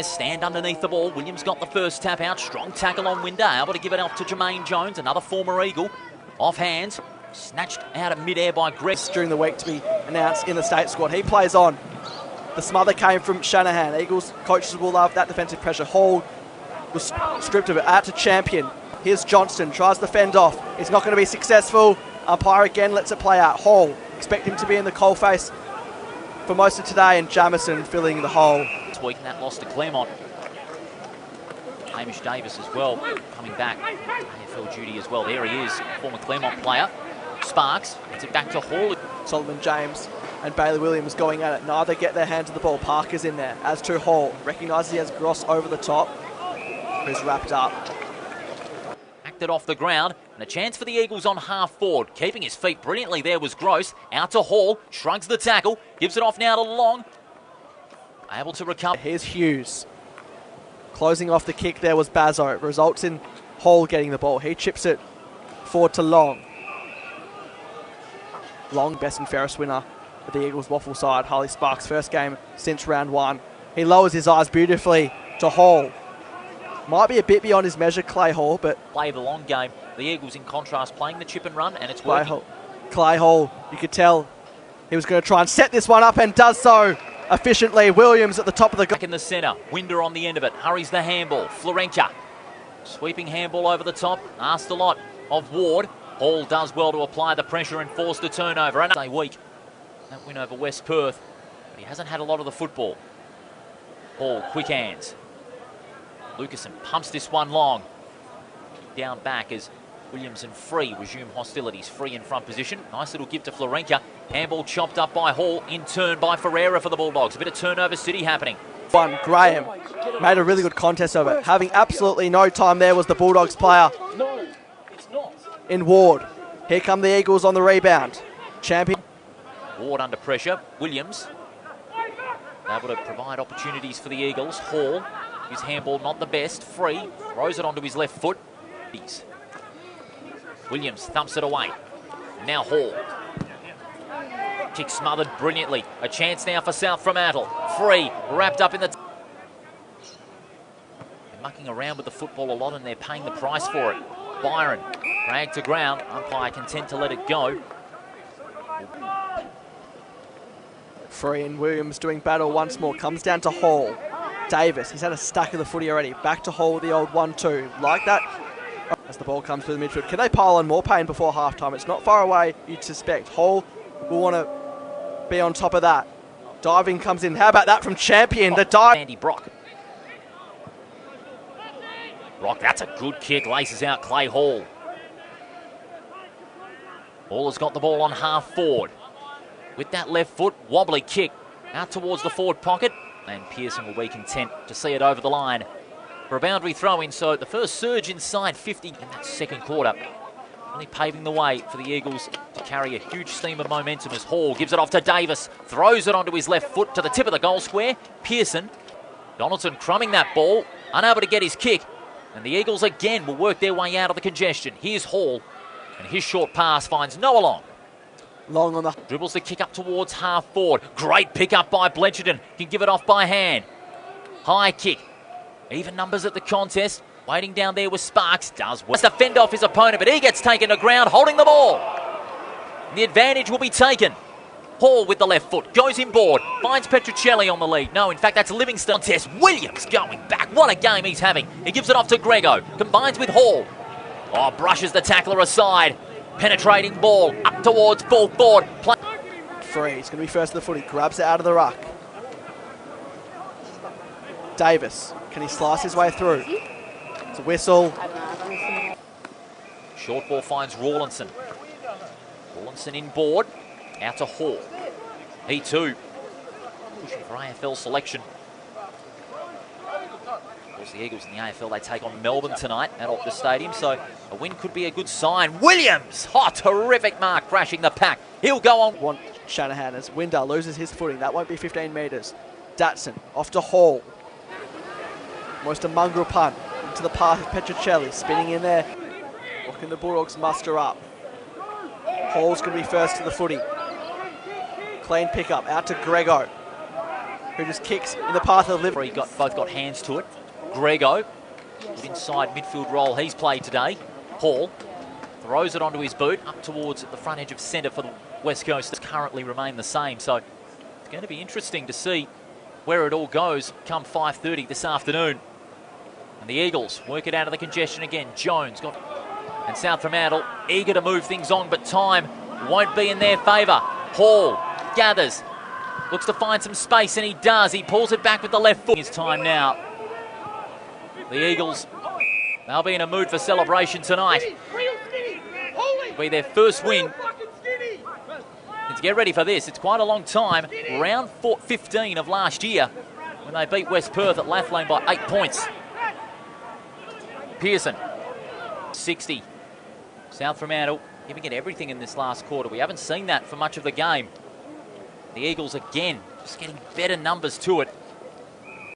Stand underneath the ball. Williams got the first tap out. Strong tackle on Winder. Able to give it off to Jermaine Jones, another former Eagle. Off hands. Snatched out of mid-air by Greg. During the week to be announced in the state squad. He plays on. The smother came from Shanahan. Eagles coaches will love that defensive pressure. Hall was stripped of it. Out to Champion. Here's Johnston. Tries to fend off. It's not going to be successful. Umpire again lets it play out. Hall. Expect him to be in the coalface for most of today, and Jamison filling the hole. This week, and that loss to Claremont. Hamish Davis as well, coming back. AFL duty as well. There he is, former Claremont player. Sparks, gets it back to Hall. Solomon James and Bailey Williams going at it. Neither get their hand to the ball. Parker's in there, as to Hall. Recognises he has Gross over the top, who's wrapped up. Acted off the ground, and a chance for the Eagles on half forward. Keeping his feet brilliantly there was Gross. Out to Hall, shrugs the tackle, gives it off now to Long. Able to recover. Here's Hughes. Closing off the kick there was Bazzo. It results in Hall getting the ball. He chips it forward to Long. Long, best and fairest winner of the Eagles WAFL side. Harley Sparks' first game since round one. He lowers his eyes beautifully to Hall. Might be a bit beyond his measure, Clay Hall, but... Play the long game. The Eagles, in contrast, playing the chip and run, and it's working. Clay Hall, you could tell he was going to try and set this one up, and does so efficiently. Williams at the top of the... Back in the centre. Winder on the end of it. Hurries the handball. Florenka. Sweeping handball over the top. Asked a lot of Ward. Hall does well to apply the pressure and force the turnover. Another week. That win over West Perth. But he hasn't had a lot of the football. Hall, quick hands. Lucasen pumps this one long. Down back as Williams and Free resume hostilities. Free in front position. Nice little give to Florenka. Handball chopped up by Hall. In turn by Ferreira for the Bulldogs. A bit of turnover city happening. Graham made a really good contest of it. Having absolutely no time there was the Bulldogs player. No, it's not. In Ward. Here come the Eagles on the rebound. Champion. Ward under pressure. Williams able to provide opportunities for the Eagles. Hall. His handball not the best. Free. Throws it onto his left foot. Williams thumps it away. Now Hall. Kick smothered brilliantly. A chance now for South Fremantle. Free. Wrapped up in the... They're mucking around with the football a lot and they're paying the price for it. Byron. Dragged to ground. Umpire content to let it go. Free and Williams doing battle once more. Comes down to Hall. Davis, he's had a stack of the footy already. Back to Hall with the old 1-2. Like that as the ball comes through the midfield. Can they pile on more pain before halftime? It's not far away, you'd suspect. Hall will want to be on top of that. Diving comes in. How about that from Champion? The dive. Andy Brock. Brock, that's a good kick. Laces out Clay Hall. Hall has got the ball on half forward. With that left foot, wobbly kick. Out towards the forward pocket. And Pearson will be content to see it over the line for a boundary throw-in. So the first surge inside 50 in that second quarter. Really paving the way for the Eagles to carry a huge stream of momentum as Hall gives it off to Davis. Throws it onto his left foot to the tip of the goal square. Pearson. Donaldson crumbing that ball. Unable to get his kick. And the Eagles again will work their way out of the congestion. Here's Hall. And his short pass finds Noah Long. Long on the... Dribbles the kick up towards half forward. Great pick up by Bletcherton. Can give it off by hand. High kick. Even numbers at the contest. Waiting down there with Sparks. Does well. Has to fend off his opponent, but he gets taken to ground holding the ball. The advantage will be taken. Hall with the left foot. Goes inboard. Finds Petruccelli on the lead. No, in fact, that's Livingston. Contest. Williams going back. What a game he's having. He gives it off to Grego. Combines with Hall. Oh, brushes the tackler aside. Penetrating ball up towards full forward. Free. He's going to be first to the footy. Grabs it out of the ruck. Davis. Can he slice his way through? It's a whistle. Short ball finds Rawlinson. Rawlinson inboard. Out to Hall. He too. Pushing for AFL selection. Of course, the Eagles in the AFL, they take on Melbourne tonight at Optus Stadium, so a win could be a good sign. Williams! Oh, terrific mark, crashing the pack. He'll go on. Want Shanahan as Winder loses his footing. That won't be 15 metres. Datson off to Hall. Almost a mongrel punt into the path of Petruccelli. Spinning in there. What can the Bulldogs muster up? Hall's going to be first to the footy. Clean pickup out to Grego. who just kicks in the path of Liverpool. Both got hands to it. Grego, good inside midfield role he's played today. Hall throws it onto his boot, up towards the front edge of centre for the West Coast. That's currently remain the same, so it's going to be interesting to see where it all goes come 5:30 this afternoon. And the Eagles work it out of the congestion again. Jones got, and South Fremantle eager to move things on, but time won't be in their favour. Hall gathers, looks to find some space, and he does. He pulls it back with the left foot. His time now. The Eagles, they'll be in a mood for celebration tonight. It'll be their first win. And to get ready for this, it's quite a long time. Round 15 of last year when they beat West Perth at Lathlane by 8 points. Pearson, 60. South Fremantle giving it everything in this last quarter. We haven't seen that for much of the game. The Eagles again, just getting better numbers to it.